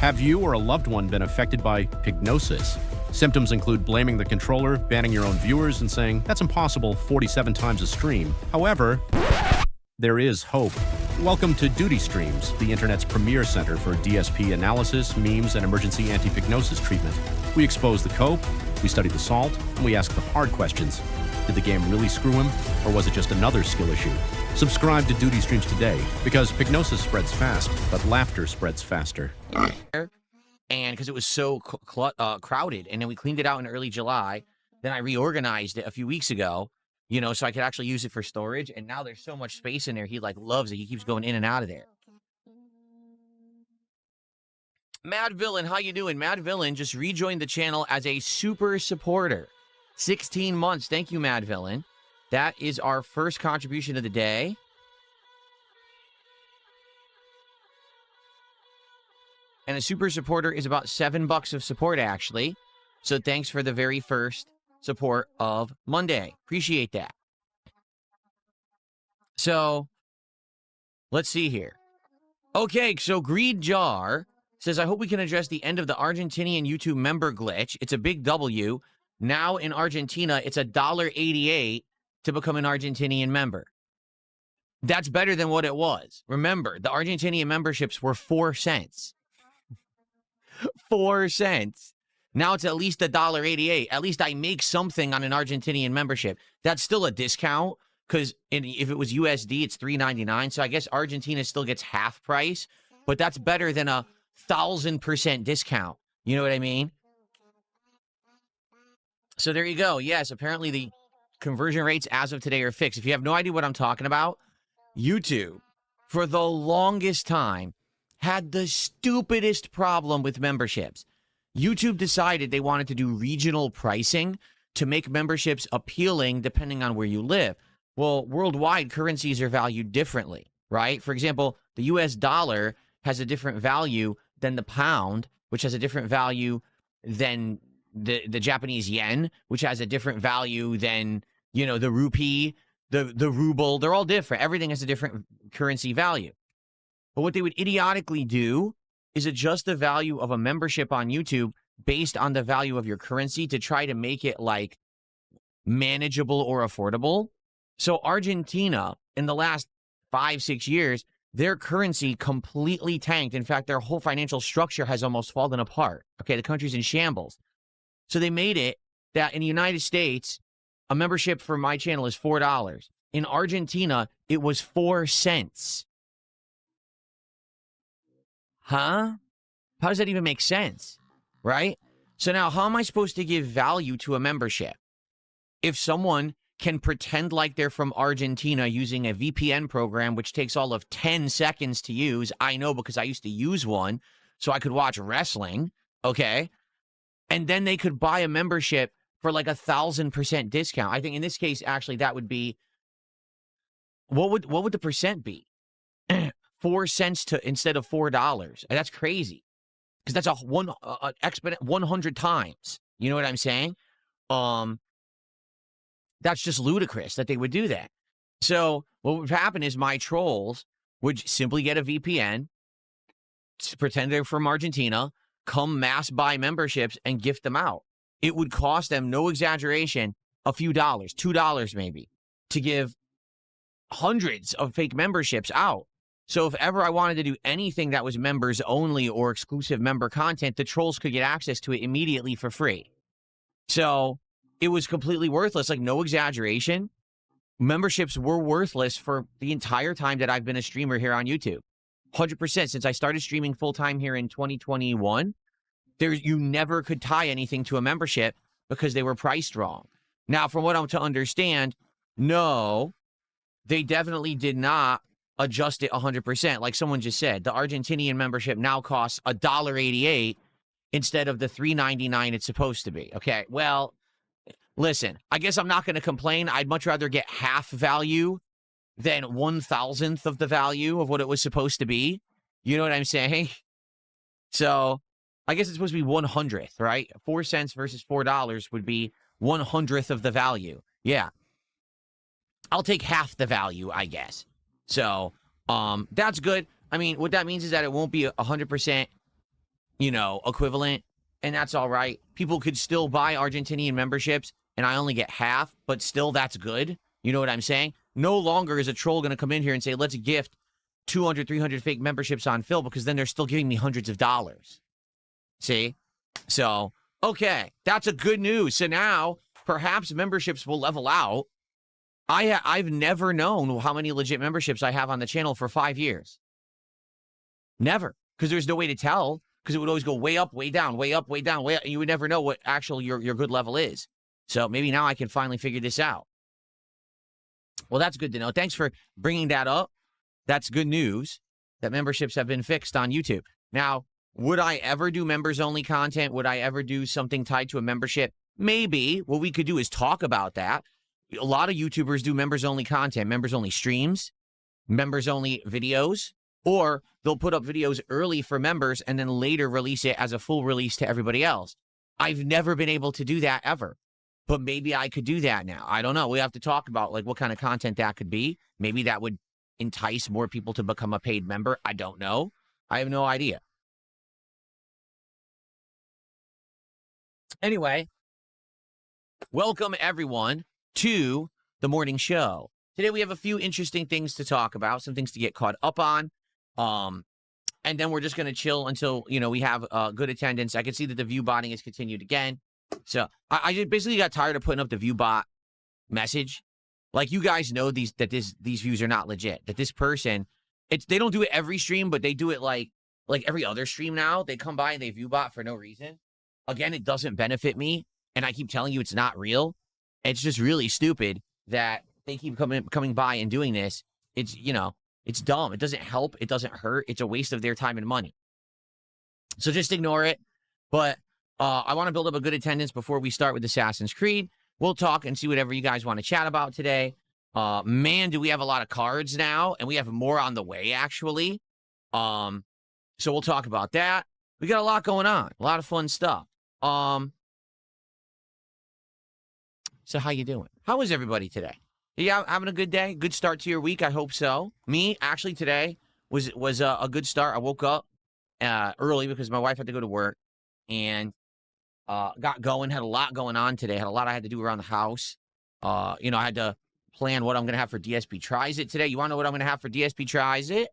Have you or a loved one been affected by Pignosis? Symptoms include blaming the controller, banning your own viewers, and saying, that's impossible 47 times a stream. However, there is hope. Welcome to Duty Streams, the internet's premier center for DSP analysis, memes, and emergency anti-Pignosis treatment. We expose the cope, we study the salt, and we ask the hard questions. Did the game really screw him, or was it just another skill issue? Subscribe to Duty Streams today, because Pignosis spreads fast, but laughter spreads faster. And because it was so crowded, and then we cleaned it out in early July, then I reorganized it a few weeks ago, you know, so I could actually use it for storage, and now there's so much space in there, he, like, loves it. He keeps going in and out of there. Mad Villain, how you doing? Mad Villain just rejoined the channel as a super supporter. 16 months. Thank you, Mad Villain. That is our first contribution of the day. And a super supporter is about $7 of support, actually. So thanks for the very first support of Monday. Appreciate that. So, let's see here. Okay, so Greed Jar says, I hope we can address the end of the Argentinian YouTube member glitch. It's a big W. Now in Argentina, it's $1.88 to become an Argentinian member. That's better than what it was. Remember, the Argentinian memberships were 4 cents. 4 cents. Now it's at least $1.88. At least I make something on an Argentinian membership. That's still a discount, because if it was USD, it's $3.99. So I guess Argentina still gets half price, but that's better than a 1,000% discount. You know what I mean? So there you go. Yes, apparently the conversion rates as of today are fixed. If you have no idea what I'm talking about, YouTube, for the longest time, had the stupidest problem with memberships. YouTube decided they wanted to do regional pricing to make memberships appealing depending on where you live. Well, worldwide, currencies are valued differently, right? For example, the US dollar has a different value than the pound, which has a different value than the Japanese yen, which has a different value than, you know, the rupee, the ruble. They're all different. Everything has a different currency value. But what they would idiotically do is adjust the value of a membership on YouTube based on the value of your currency to try to make it, like, manageable or affordable. So Argentina, in the last 5-6 years, their currency completely tanked. In fact, their whole financial structure has almost fallen apart. Okay, the country's in shambles. So they made it that in the United States, a membership for my channel is $4. In Argentina, it was 4 cents. Huh? How does that even make sense? Right? So now, how am I supposed to give value to a membership? If someone can pretend like they're from Argentina using a VPN program, which takes all of 10 seconds to use, I know because I used to use one, so I could watch wrestling, okay? And then they could buy a membership for like 1,000% discount. I think in this case, actually, that would be, what would the percent be? 4 cents to instead of $4. That's crazy, because that's a exponent 100 times. You know what I'm saying? That's just ludicrous that they would do that. So what would happen is my trolls would simply get a VPN, pretend they're from Argentina, come mass buy memberships and gift them out. It would cost them, no exaggeration, a few dollars, $2 maybe, to give hundreds of fake memberships out. So if ever I wanted to do anything that was members only or exclusive member content, the trolls could get access to it immediately for free. So it was completely worthless, like no exaggeration. Memberships were worthless for the entire time that I've been a streamer here on YouTube. 100% since I started streaming full-time here in 2021. You never could tie anything to a membership because they were priced wrong. Now, from what I'm to understand, no, they definitely did not adjust it 100%. Like someone just said, the Argentinian membership now costs $1.88 instead of the $3.99 it's supposed to be. Okay, well, listen, I guess I'm not going to complain. I'd much rather get half value than 1,000th of the value of what it was supposed to be. You know what I'm saying? So I guess it's supposed to be 100th, right? 4 cents versus $4 would be 100th of the value. Yeah. I'll take half the value, I guess. So that's good. I mean, what that means is that it won't be 100% equivalent, and that's all right. People could still buy Argentinian memberships, and I only get half, but still that's good. You know what I'm saying? No longer is a troll going to come in here and say, let's gift 200, 300 fake memberships on Phil, because then they're still giving me hundreds of dollars. See? So, okay, that's a good news. So now, perhaps memberships will level out. I've never known how many legit memberships I have on the channel for 5 years. Never, because there's no way to tell, because it would always go way up, way down, way up, way down, way up, and you would never know what actual your good level is. So maybe now I can finally figure this out. Well, that's good to know. Thanks for bringing that up. That's good news that memberships have been fixed on YouTube. Now, would I ever do members-only content? Would I ever do something tied to a membership? Maybe. What we could do is talk about that. A lot of YouTubers do members-only content, members-only streams, members-only videos, or they'll put up videos early for members and then later release it as a full release to everybody else. I've never been able to do that ever, but maybe I could do that now. I don't know. We have to talk about like what kind of content that could be. Maybe that would entice more people to become a paid member. I don't know. I have no idea. Anyway, welcome everyone to the morning show. Today we have a few interesting things to talk about, some things to get caught up on. And then we're just going to chill until, we have good attendance. I can see that the view botting has continued again. So I just basically got tired of putting up the view bot message. Like, you guys know these views are not legit. That this person, they don't do it every stream, but they do it like every other stream now. They come by and they view bot for no reason. Again, it doesn't benefit me. And I keep telling you it's not real. It's just really stupid that they keep coming by and doing this. It's, it's dumb. It doesn't help. It doesn't hurt. It's a waste of their time and money. So just ignore it. But I want to build up a good attendance before we start with Assassin's Creed. We'll talk and see whatever you guys want to chat about today. Man, do we have a lot of cards now. And we have more on the way, actually. So we'll talk about that. We got a lot going on. A lot of fun stuff. So how you doing? How is everybody today? Yeah, having a good day? Good start to your week? I hope so. Me, actually, today was a good start. I woke up early because my wife had to go to work and got going. Had a lot going on today. Had a lot I had to do around the house. I had to plan what I'm going to have for DSP Tries It today. You want to know what I'm going to have for DSP Tries It?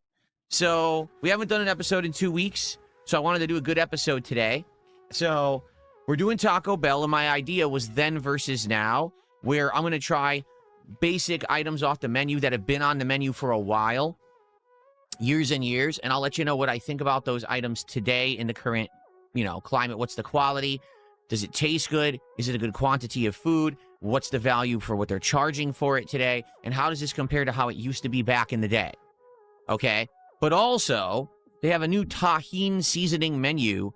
So we haven't done an episode in 2 weeks, so I wanted to do a good episode today. So we're doing Taco Bell, and my idea was then versus now, where I'm going to try basic items off the menu that have been on the menu for a while, years and years, and I'll let you know what I think about those items today in the current, climate. What's the quality? Does it taste good? Is it a good quantity of food? What's the value for what they're charging for it today? And how does this compare to how it used to be back in the day? Okay? But also, they have a new tahine seasoning menu